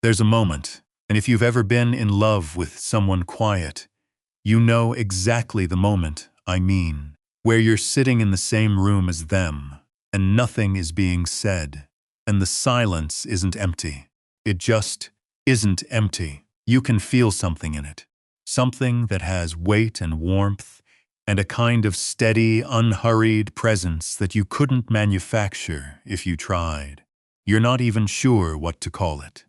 There's a moment, and if you've ever been in love with someone quiet, you know exactly the moment I mean, where you're sitting in the same room as them, and nothing is being said, and the silence isn't empty. It just isn't empty. You can feel something in it, something that has weight and warmth, and a kind of steady, unhurried presence that you couldn't manufacture if you tried. You're not even sure what to call it,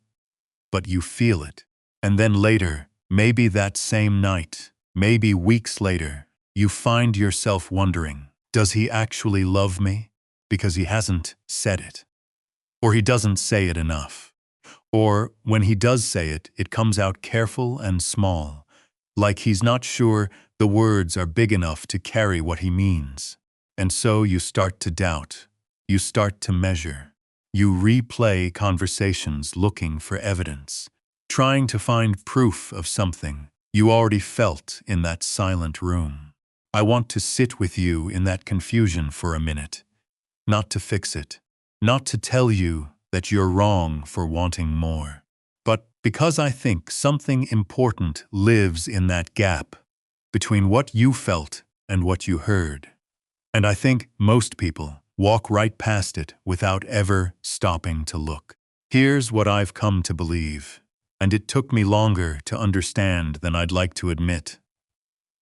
but you feel it. And then later, maybe that same night, maybe weeks later, you find yourself wondering, does he actually love me? Because he hasn't said it. Or he doesn't say it enough. Or when he does say it, it comes out careful and small, like he's not sure the words are big enough to carry what he means. And so you start to doubt. You start to measure. You replay conversations looking for evidence, trying to find proof of something you already felt in that silent room. I want to sit with you in that confusion for a minute, not to fix it, not to tell you that you're wrong for wanting more, but because I think something important lives in that gap between what you felt and what you heard. And I think most people walk right past it without ever stopping to look. Here's what I've come to believe, and it took me longer to understand than I'd like to admit.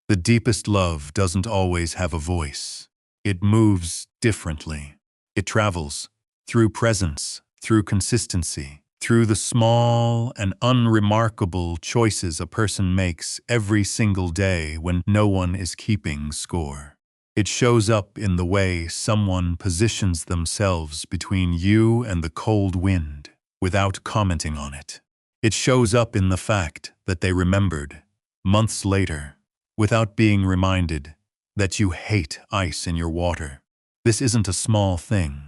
The deepest love doesn't always have a voice. It moves differently. It travels through presence, through consistency, through the small and unremarkable choices a person makes every single day when no one is keeping score. It shows up in the way someone positions themselves between you and the cold wind without commenting on it. It shows up in the fact that they remembered, months later, without being reminded, that you hate ice in your water. This isn't a small thing.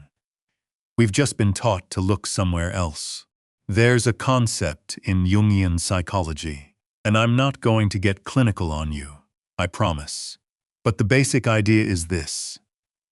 We've just been taught to look somewhere else. There's a concept in Jungian psychology, and I'm not going to get clinical on you, I promise. But the basic idea is this: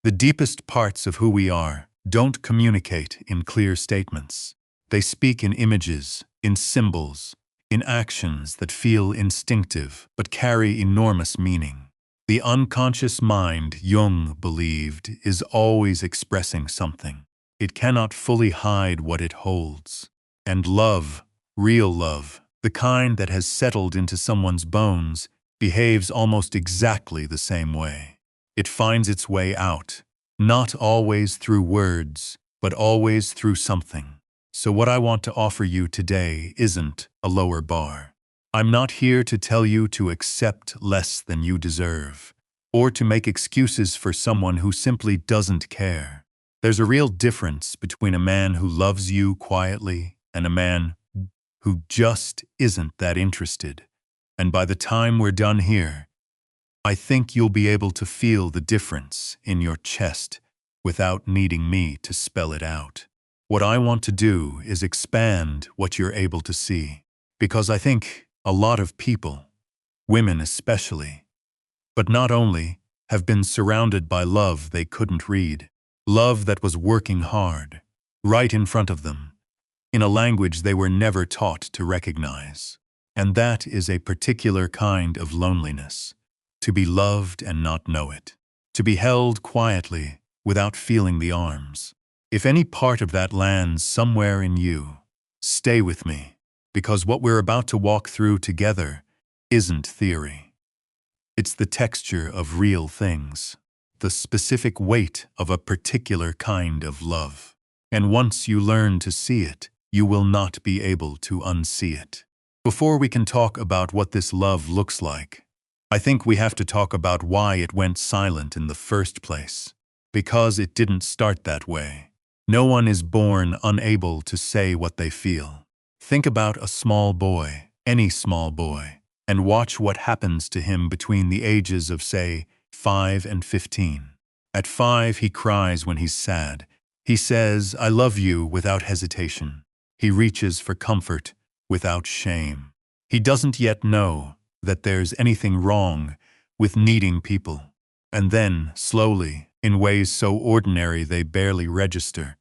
the deepest parts of who we are don't communicate in clear statements. They speak in images, in symbols, in actions that feel instinctive but carry enormous meaning. The unconscious mind, Jung believed, is always expressing something. It cannot fully hide what it holds. And love, real love, the kind that has settled into someone's bones, behaves almost exactly the same way. It finds its way out, not always through words, but always through something. So what I want to offer you today isn't a lower bar. I'm not here to tell you to accept less than you deserve, or to make excuses for someone who simply doesn't care. There's a real difference between a man who loves you quietly and a man who just isn't that interested. And by the time we're done here, I think you'll be able to feel the difference in your chest without needing me to spell it out. What I want to do is expand what you're able to see, because I think a lot of people, women especially, but not only, have been surrounded by love they couldn't read, love that was working hard, right in front of them, in a language they were never taught to recognize. And that is a particular kind of loneliness, to be loved and not know it, to be held quietly without feeling the arms. If any part of that lands somewhere in you, stay with me, because what we're about to walk through together isn't theory. It's the texture of real things, the specific weight of a particular kind of love. And once you learn to see it, you will not be able to unsee it. Before we can talk about what this love looks like, I think we have to talk about why it went silent in the first place. Because it didn't start that way. No one is born unable to say what they feel. Think about a small boy, any small boy, and watch what happens to him between the ages of, say, 5 and 15. At 5, he cries when he's sad. He says, "I love you," without hesitation. He reaches for comfort without shame. He doesn't yet know that there's anything wrong with needing people. And then, slowly, in ways so ordinary they barely register,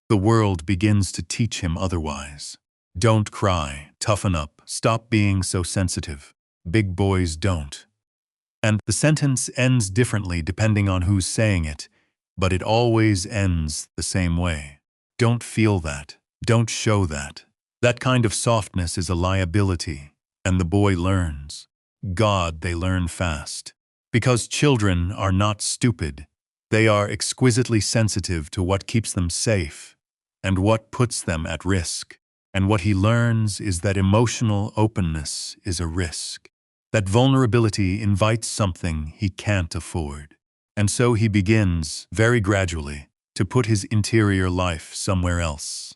the world begins to teach him otherwise. Don't cry, toughen up, stop being so sensitive. Big boys don't. And the sentence ends differently depending on who's saying it, but it always ends the same way. Don't feel that. Don't show that. That kind of softness is a liability, and the boy learns. God, they learn fast. Because children are not stupid. They are exquisitely sensitive to what keeps them safe and what puts them at risk. And what he learns is that emotional openness is a risk. That vulnerability invites something he can't afford. And so he begins, very gradually, to put his interior life somewhere else.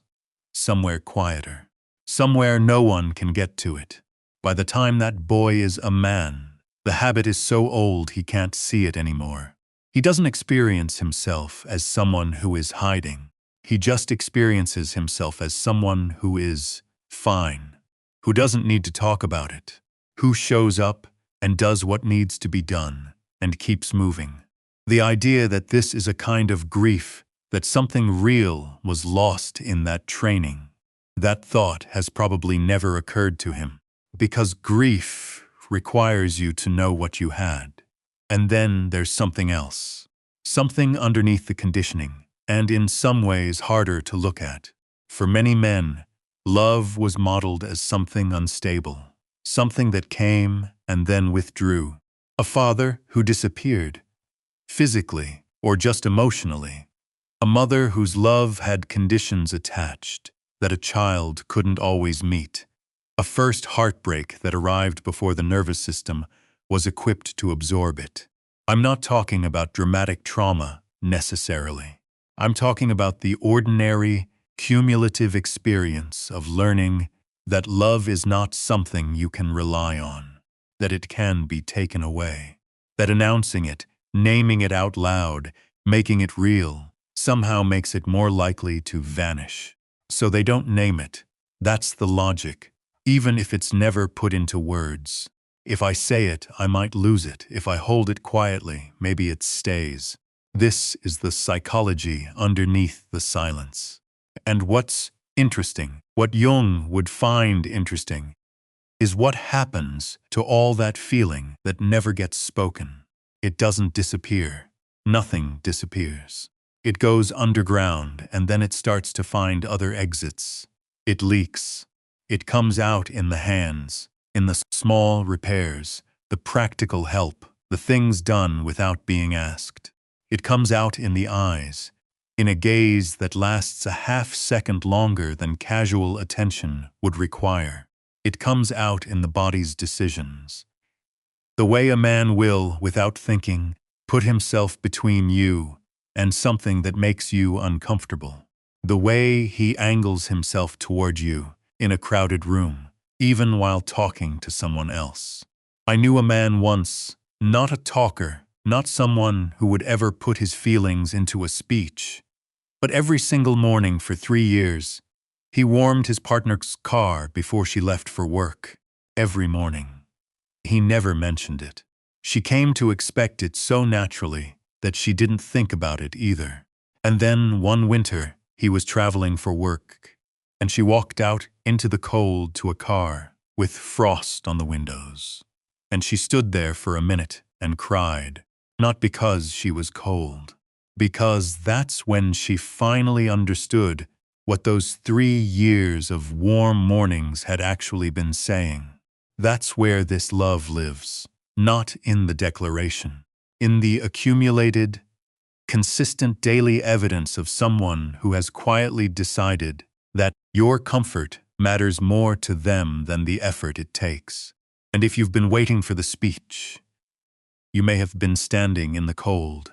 Somewhere quieter. Somewhere no one can get to it. By the time that boy is a man, the habit is so old he can't see it anymore. He doesn't experience himself as someone who is hiding. He just experiences himself as someone who is fine, who doesn't need to talk about it, who shows up and does what needs to be done and keeps moving. The idea that this is a kind of grief, that something real was lost in that training, that thought has probably never occurred to him, because grief requires you to know what you had. And then there's something else, something underneath the conditioning, and in some ways harder to look at. For many men, love was modeled as something unstable, something that came and then withdrew. A father who disappeared, physically or just emotionally. A mother whose love had conditions attached that a child couldn't always meet. A first heartbreak that arrived before the nervous system was equipped to absorb it. I'm not talking about dramatic trauma, necessarily. I'm talking about the ordinary, cumulative experience of learning that love is not something you can rely on, that it can be taken away, that announcing it, naming it out loud, making it real, somehow makes it more likely to vanish. So they don't name it. That's the logic, even if it's never put into words. If I say it, I might lose it. If I hold it quietly, maybe it stays. This is the psychology underneath the silence. And what's interesting, what Jung would find interesting, is what happens to all that feeling that never gets spoken. It doesn't disappear. Nothing disappears. It goes underground, and then it starts to find other exits. It leaks. It comes out in the hands, in the small repairs, the practical help, the things done without being asked. It comes out in the eyes, in a gaze that lasts a half-second longer than casual attention would require. It comes out in the body's decisions. The way a man will, without thinking, put himself between you and something that makes you uncomfortable. The way he angles himself toward you in a crowded room, even while talking to someone else. I knew a man once, not a talker, not someone who would ever put his feelings into a speech, but every single morning for 3 years, he warmed his partner's car before she left for work. Every morning. He never mentioned it. She came to expect it so naturally that she didn't think about it either. And then one winter, he was traveling for work, and she walked out into the cold to a car with frost on the windows. And she stood there for a minute and cried, not because she was cold, because that's when she finally understood what those 3 years of warm mornings had actually been saying. That's where this love lives, not in the declaration, in the accumulated, consistent daily evidence of someone who has quietly decided that your comfort matters more to them than the effort it takes. And if you've been waiting for the speech, you may have been standing in the cold,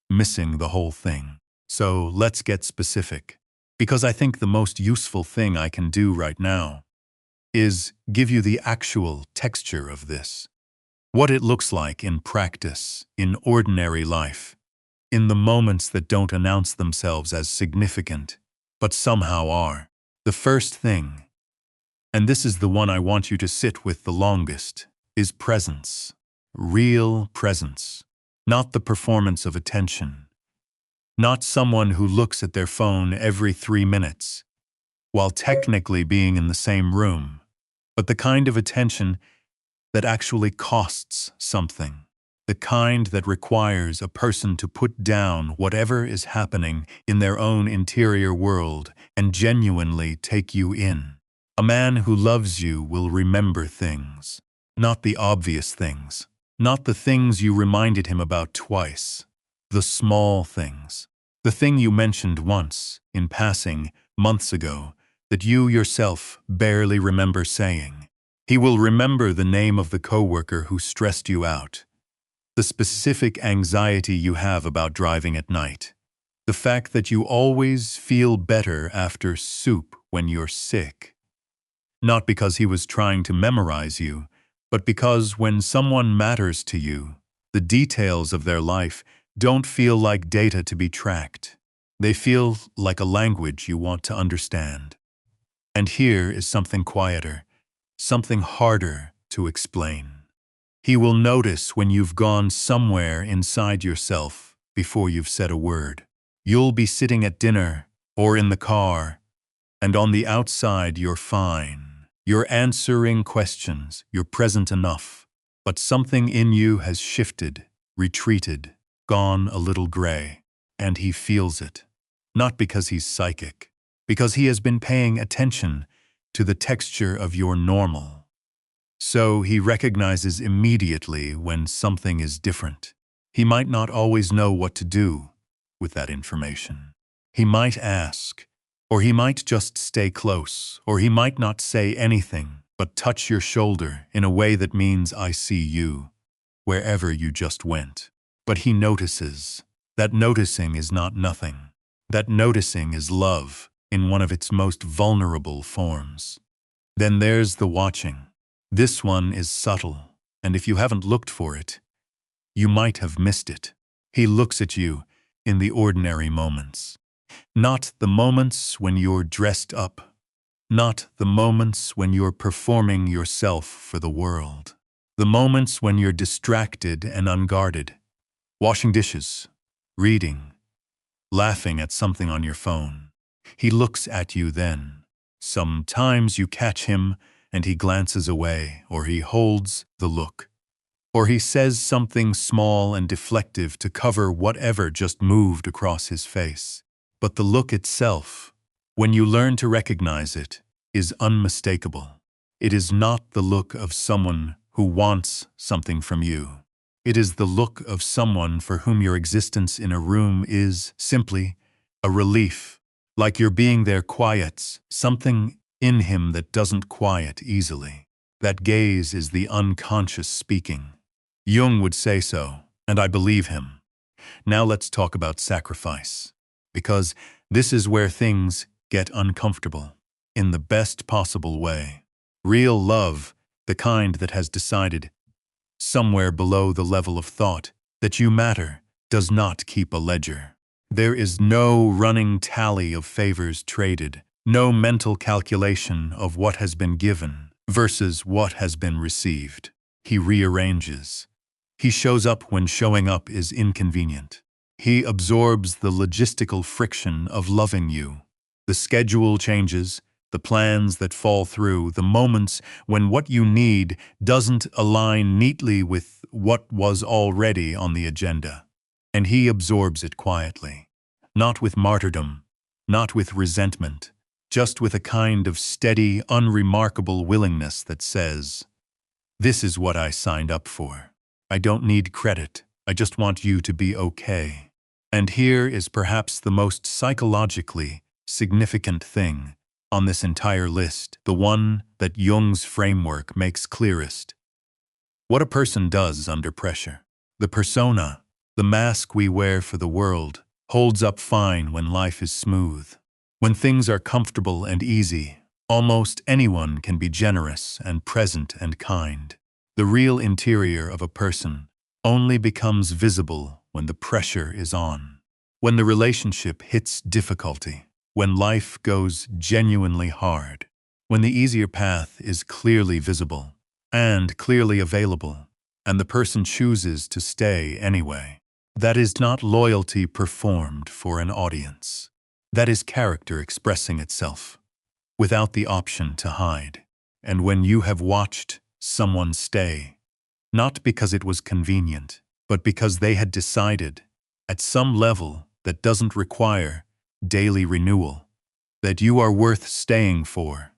missing the whole thing. So let's get specific, because I think the most useful thing I can do right now is give you the actual texture of this. What it looks like in practice, in ordinary life, in the moments that don't announce themselves as significant, but somehow are. The first thing, and this is the one I want you to sit with the longest, is presence. Real presence. Not the performance of attention. Not someone who looks at their phone every 3 minutes. while technically being in the same room, but the kind of attention that actually costs something. The kind that requires a person to put down whatever is happening in their own interior world and genuinely take you in. A man who loves you will remember things, not the obvious things, not the things you reminded him about twice, the small things, the thing you mentioned once, in passing, months ago, that you yourself barely remember saying. He will remember the name of the coworker who stressed you out, the specific anxiety you have about driving at night, the fact that you always feel better after soup when you're sick. Not because he was trying to memorize you, but because when someone matters to you, the details of their life don't feel like data to be tracked. They feel like a language you want to understand. And here is something quieter, something harder to explain. He will notice when you've gone somewhere inside yourself before you've said a word. You'll be sitting at dinner or in the car, and on the outside you're fine. You're answering questions, you're present enough, but something in you has shifted, retreated, gone a little gray, and he feels it. Not because he's psychic, because he has been paying attention to the texture of your normal. So he recognizes immediately when something is different. He might not always know what to do with that information. He might ask, or he might just stay close, or he might not say anything, but touch your shoulder in a way that means I see you, wherever you just went. But he notices. That noticing is not nothing. That noticing is love in one of its most vulnerable forms. Then there's the watching. This one is subtle, and if you haven't looked for it, you might have missed it. He looks at you in the ordinary moments. Not the moments when you're dressed up. Not the moments when you're performing yourself for the world. The moments when you're distracted and unguarded. Washing dishes, reading, laughing at something on your phone. He looks at you then. Sometimes you catch him and he glances away, or he holds the look. Or he says something small and deflective to cover whatever just moved across his face. But the look itself, when you learn to recognize it, is unmistakable. It is not the look of someone who wants something from you. It is the look of someone for whom your existence in a room is simply a relief, like your being there quiets something in him that doesn't quiet easily. That gaze is the unconscious speaking. Jung would say so, and I believe him. Now let's talk about sacrifice, because this is where things get uncomfortable, in the best possible way. Real love, the kind that has decided, somewhere below the level of thought, that you matter, does not keep a ledger. There is no running tally of favors traded, no mental calculation of what has been given versus what has been received. He rearranges. He shows up when showing up is inconvenient. He absorbs the logistical friction of loving you. The schedule changes, the plans that fall through, the moments when what you need doesn't align neatly with what was already on the agenda. And he absorbs it quietly, not with martyrdom, not with resentment, just with a kind of steady, unremarkable willingness that says, "This is what I signed up for. I don't need credit. I just want you to be okay." And here is perhaps the most psychologically significant thing on this entire list, the one that Jung's framework makes clearest. What a person does under pressure. The persona, the mask we wear for the world, holds up fine when life is smooth. When things are comfortable and easy, almost anyone can be generous and present and kind. The real interior of a person only becomes visible when the pressure is on, when the relationship hits difficulty, when life goes genuinely hard, when the easier path is clearly visible and clearly available, and the person chooses to stay anyway. That is not loyalty performed for an audience. That is character expressing itself. without the option to hide. And when you have watched someone stay, not because it was convenient, but because they had decided, at some level that doesn't require daily renewal, that you are worth staying for,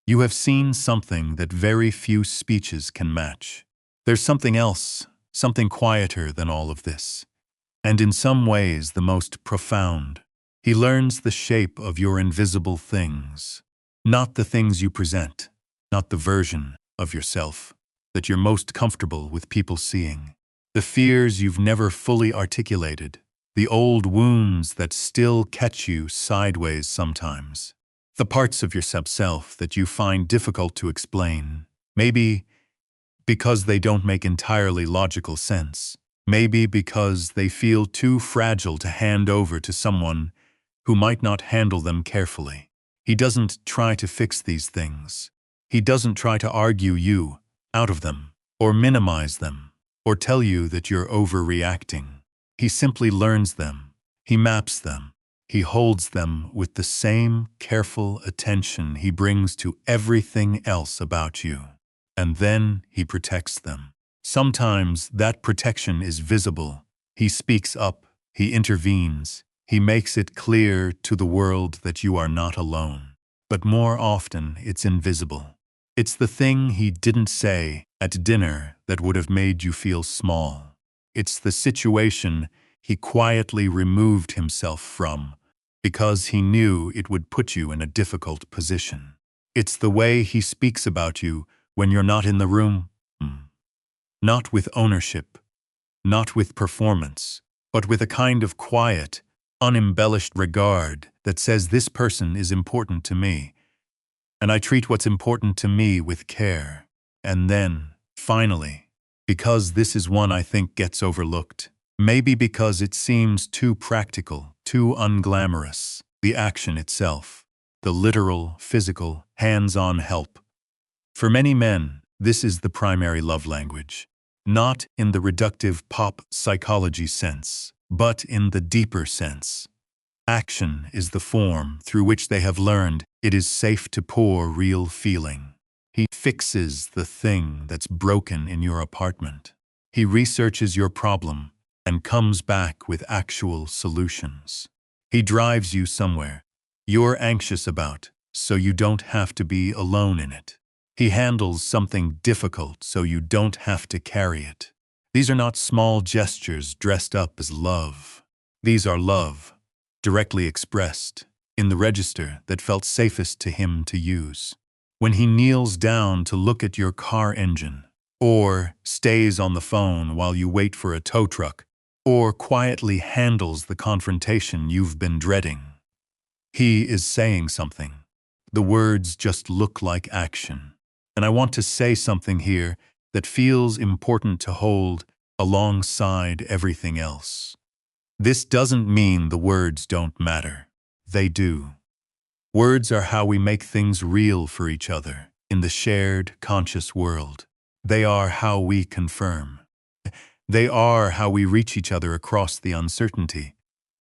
you have seen something that very few speeches can match. There's something else, something quieter than all of this, and in some ways the most profound. He learns the shape of your invisible things, not the things you present, not the version of yourself that you're most comfortable with people seeing. The fears you've never fully articulated, the old wounds that still catch you sideways sometimes, the parts of yourself that you find difficult to explain, maybe because they don't make entirely logical sense, maybe because they feel too fragile to hand over to someone who might not handle them carefully. He doesn't try to fix these things. He doesn't try to argue you out of them, or minimize them, or tell you that you're overreacting. He simply learns them. He maps them. He holds them with the same careful attention he brings to everything else about you. And then he protects them. Sometimes that protection is visible. He speaks up. He intervenes. He makes it clear to the world that you are not alone. But more often, it's invisible. It's the thing he didn't say at dinner that would have made you feel small. It's the situation he quietly removed himself from because he knew it would put you in a difficult position. It's the way he speaks about you when you're not in the room. Not with ownership, not with performance, but with a kind of quiet, unembellished regard that says this person is important to me, and I treat what's important to me with care. And then, finally, because this is one I think gets overlooked, maybe because it seems too practical, too unglamorous, the action itself, the literal, physical, hands-on help. For many men, this is the primary love language, not in the reductive pop psychology sense, but in the deeper sense. Action is the form through which they have learned it is safe to pour real feeling. He fixes the thing that's broken in your apartment. He researches your problem and comes back with actual solutions. He drives you somewhere you're anxious about, so you don't have to be alone in it. He handles something difficult so you don't have to carry it. These are not small gestures dressed up as love. These are love, directly expressed, in the register that felt safest to him to use. When he kneels down to look at your car engine, or stays on the phone while you wait for a tow truck, or quietly handles the confrontation you've been dreading, he is saying something. The words just look like action. And I want to say something here that feels important to hold alongside everything else. This doesn't mean the words don't matter. They do. Words are how we make things real for each other in the shared, conscious world. They are how we confirm. They are how we reach each other across the uncertainty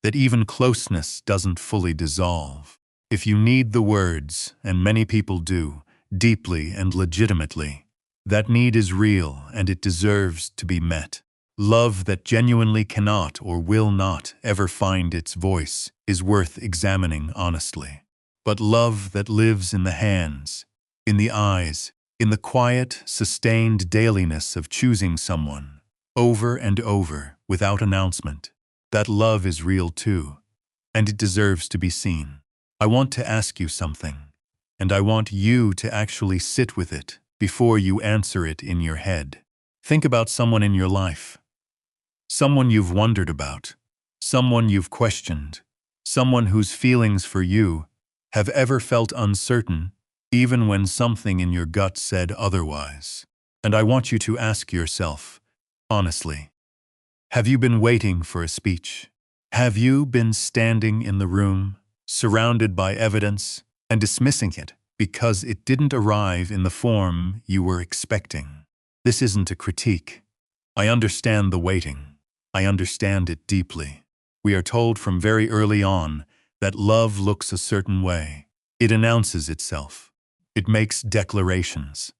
that even closeness doesn't fully dissolve. If you need the words, and many people do, deeply and legitimately, that need is real and it deserves to be met. Love that genuinely cannot or will not ever find its voice is worth examining honestly. But love that lives in the hands, in the eyes, in the quiet, sustained dailiness of choosing someone, over and over, without announcement, that love is real too, and it deserves to be seen. I want to ask you something, and I want you to actually sit with it before you answer it in your head. Think about someone in your life. Someone you've wondered about, someone you've questioned, someone whose feelings for you have ever felt uncertain, even when something in your gut said otherwise. And I want you to ask yourself, honestly, have you been waiting for a speech? Have you been standing in the room, surrounded by evidence, and dismissing it because it didn't arrive in the form you were expecting? This isn't a critique. I understand the waiting. I understand it deeply. We are told from very early on that love looks a certain way. It announces itself. It makes declarations.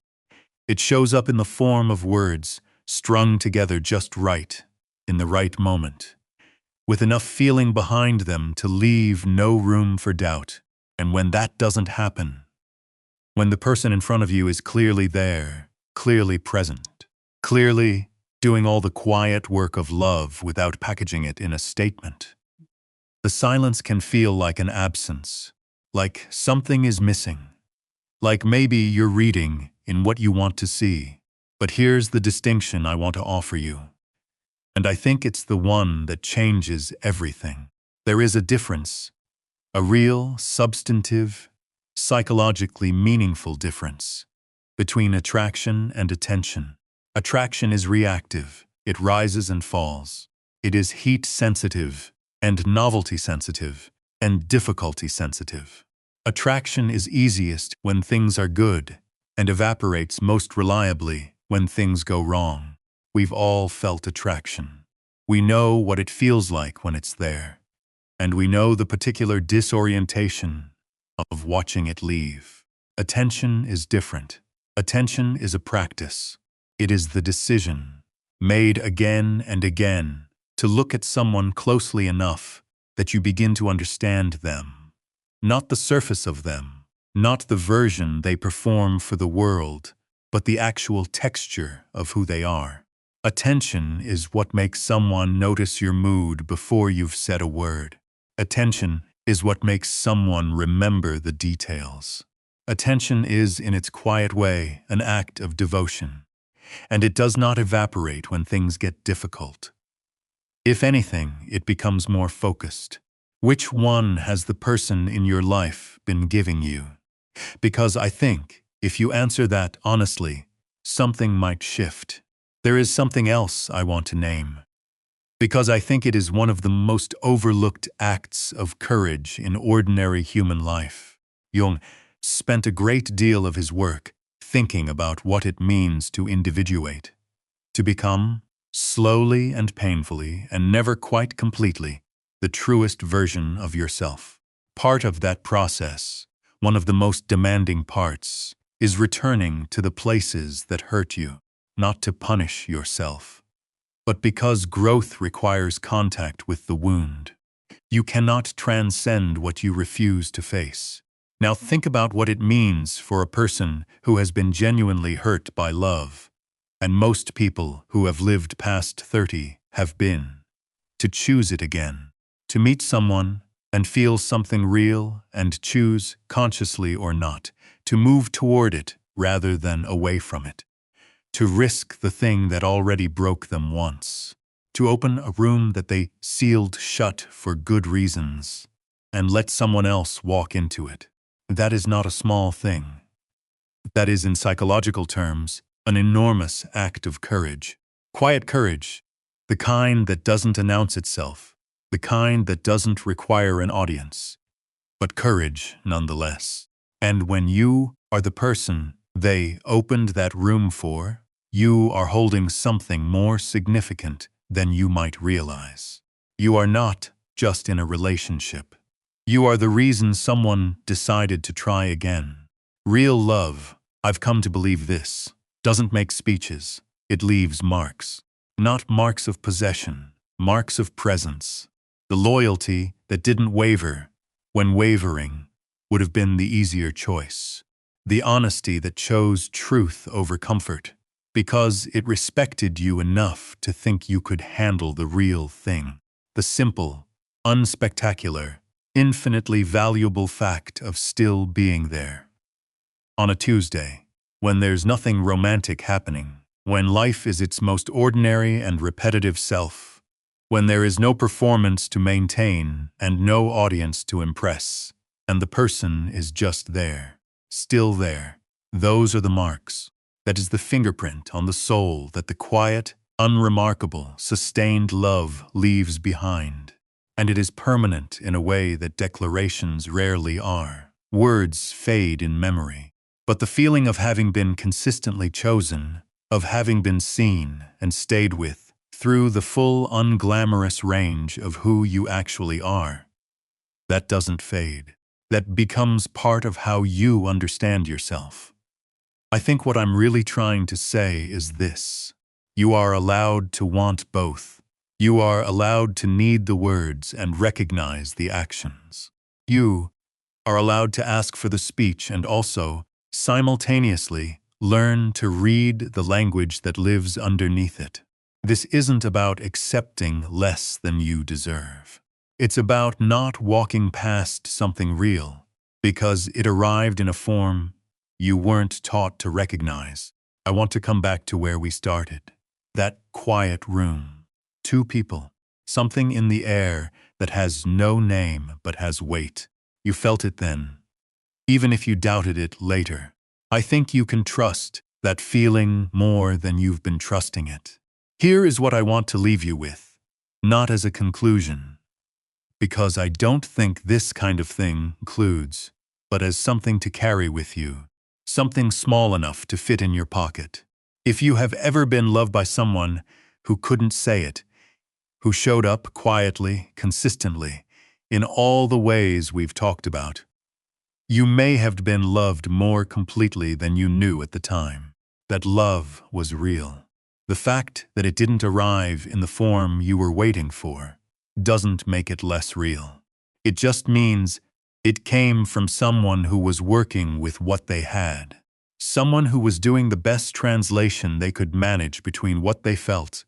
It shows up in the form of words strung together just right, in the right moment, with enough feeling behind them to leave no room for doubt. And when that doesn't happen, when the person in front of you is clearly there, clearly present, clearly doing all the quiet work of love without packaging it in a statement, the silence can feel like an absence, like something is missing, like maybe you're reading in what you want to see. But here's the distinction I want to offer you, and I think it's the one that changes everything. There is a difference, a real, substantive, psychologically meaningful difference between attraction and attention. Attraction is reactive. It rises and falls. It is heat-sensitive and novelty-sensitive and difficulty-sensitive. Attraction is easiest when things are good and evaporates most reliably when things go wrong. We've all felt attraction. We know what it feels like when it's there, and we know the particular disorientation of watching it leave. Attention is different. Attention is a practice. It is the decision, made again and again, to look at someone closely enough that you begin to understand them. Not the surface of them, not the version they perform for the world, but the actual texture of who they are. Attention is what makes someone notice your mood before you've said a word. Attention is what makes someone remember the details. Attention is, in its quiet way, an act of devotion, and it does not evaporate when things get difficult. If anything, it becomes more focused. Which one has the person in your life been giving you? Because I think, if you answer that honestly, something might shift. There is something else I want to name, because I think it is one of the most overlooked acts of courage in ordinary human life. Jung spent a great deal of his work thinking about what it means to individuate, to become, slowly and painfully, and never quite completely, the truest version of yourself. Part of that process, one of the most demanding parts, is returning to the places that hurt you, not to punish yourself, but because growth requires contact with the wound. You cannot transcend what you refuse to face. Now think about what it means for a person who has been genuinely hurt by love, and most people who have lived past 30 have been, to choose it again, to meet someone and feel something real and choose, consciously or not, to move toward it rather than away from it, to risk the thing that already broke them once, to open a room that they sealed shut for good reasons, and let someone else walk into it. That is not a small thing. That is, in psychological terms, an enormous act of courage. Quiet courage, the kind that doesn't announce itself, the kind that doesn't require an audience, but courage nonetheless. And when you are the person they opened that room for, you are holding something more significant than you might realize. You are not just in a relationship. You are the reason someone decided to try again. Real love, I've come to believe this, doesn't make speeches. It leaves marks. Not marks of possession, marks of presence. The loyalty that didn't waver when wavering would have been the easier choice. The honesty that chose truth over comfort because it respected you enough to think you could handle the real thing. The simple, unspectacular, infinitely valuable fact of still being there. On a Tuesday, when there's nothing romantic happening, when life is its most ordinary and repetitive self, when there is no performance to maintain and no audience to impress, and the person is just there, still there, those are the marks. That is the fingerprint on the soul that the quiet, unremarkable, sustained love leaves behind. And it is permanent in a way that declarations rarely are. Words fade in memory, but the feeling of having been consistently chosen, of having been seen and stayed with through the full unglamorous range of who you actually are, that doesn't fade. that becomes part of how you understand yourself. I think what I'm really trying to say is this. You are allowed to want both. You are allowed to need the words and recognize the actions. You are allowed to ask for the speech and also, simultaneously, learn to read the language that lives underneath it. This isn't about accepting less than you deserve. It's about not walking past something real because it arrived in a form you weren't taught to recognize. I want to come back to where we started. That quiet room. Two people. Something in the air that has no name but has weight. You felt it then, even if you doubted it later. I think you can trust that feeling more than you've been trusting it. Here is what I want to leave you with, not as a conclusion, because I don't think this kind of thing includes, but as something to carry with you, something small enough to fit in your pocket. If you have ever been loved by someone who couldn't say it, who showed up quietly, consistently, in all the ways we've talked about, you may have been loved more completely than you knew at the time. That love was real. The fact that it didn't arrive in the form you were waiting for doesn't make it less real. It just means it came from someone who was working with what they had. Someone who was doing the best translation they could manage between what they felt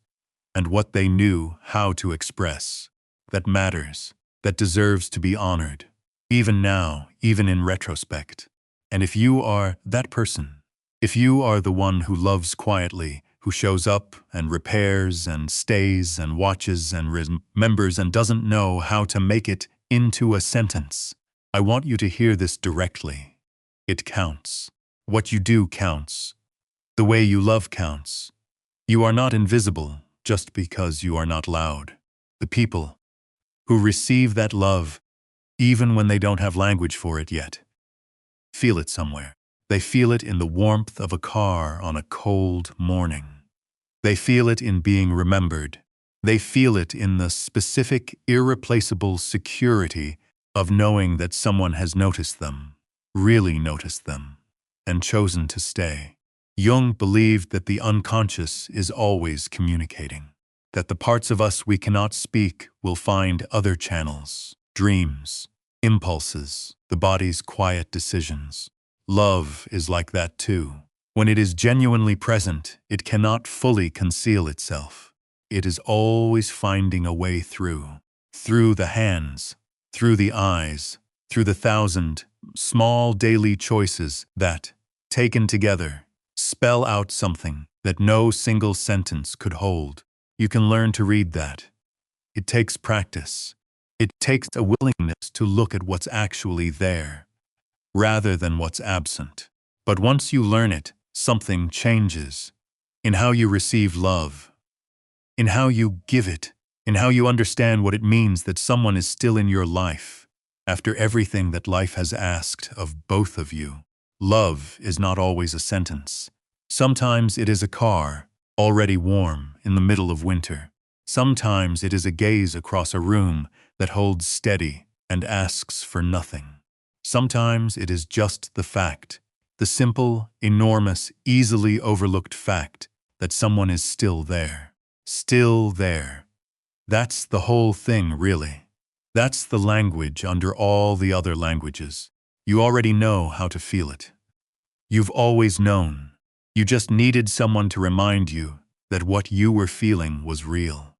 and what they knew how to express. That matters. That deserves to be honored. Even now, even in retrospect. And if you are that person, if you are the one who loves quietly, who shows up and repairs and stays and watches and remembers and doesn't know how to make it into a sentence, I want you to hear this directly. It counts. What you do counts. The way you love counts. You are not invisible just because you are not loud. The people who receive that love, even when they don't have language for it yet, feel it somewhere. They feel it in the warmth of a car on a cold morning. They feel it in being remembered. They feel it in the specific, irreplaceable security of knowing that someone has noticed them, really noticed them, and chosen to stay. Jung believed that the unconscious is always communicating, that the parts of us we cannot speak will find other channels, dreams, impulses, the body's quiet decisions. Love is like that too. When it is genuinely present, it cannot fully conceal itself. It is always finding a way through the hands, through the eyes, through the thousand small daily choices that, taken together, spell out something that no single sentence could hold. You can learn to read that. It takes practice. It takes a willingness to look at what's actually there, rather than what's absent. But once you learn it, something changes in how you receive love, in how you give it, in how you understand what it means that someone is still in your life after everything that life has asked of both of you. Love is not always a sentence. Sometimes it is a car, already warm in the middle of winter. Sometimes it is a gaze across a room that holds steady and asks for nothing. Sometimes it is just the fact, the simple, enormous, easily overlooked fact that someone is still there. Still there. That's the whole thing, really. That's the language under all the other languages. You already know how to feel it. You've always known. You just needed someone to remind you that what you were feeling was real.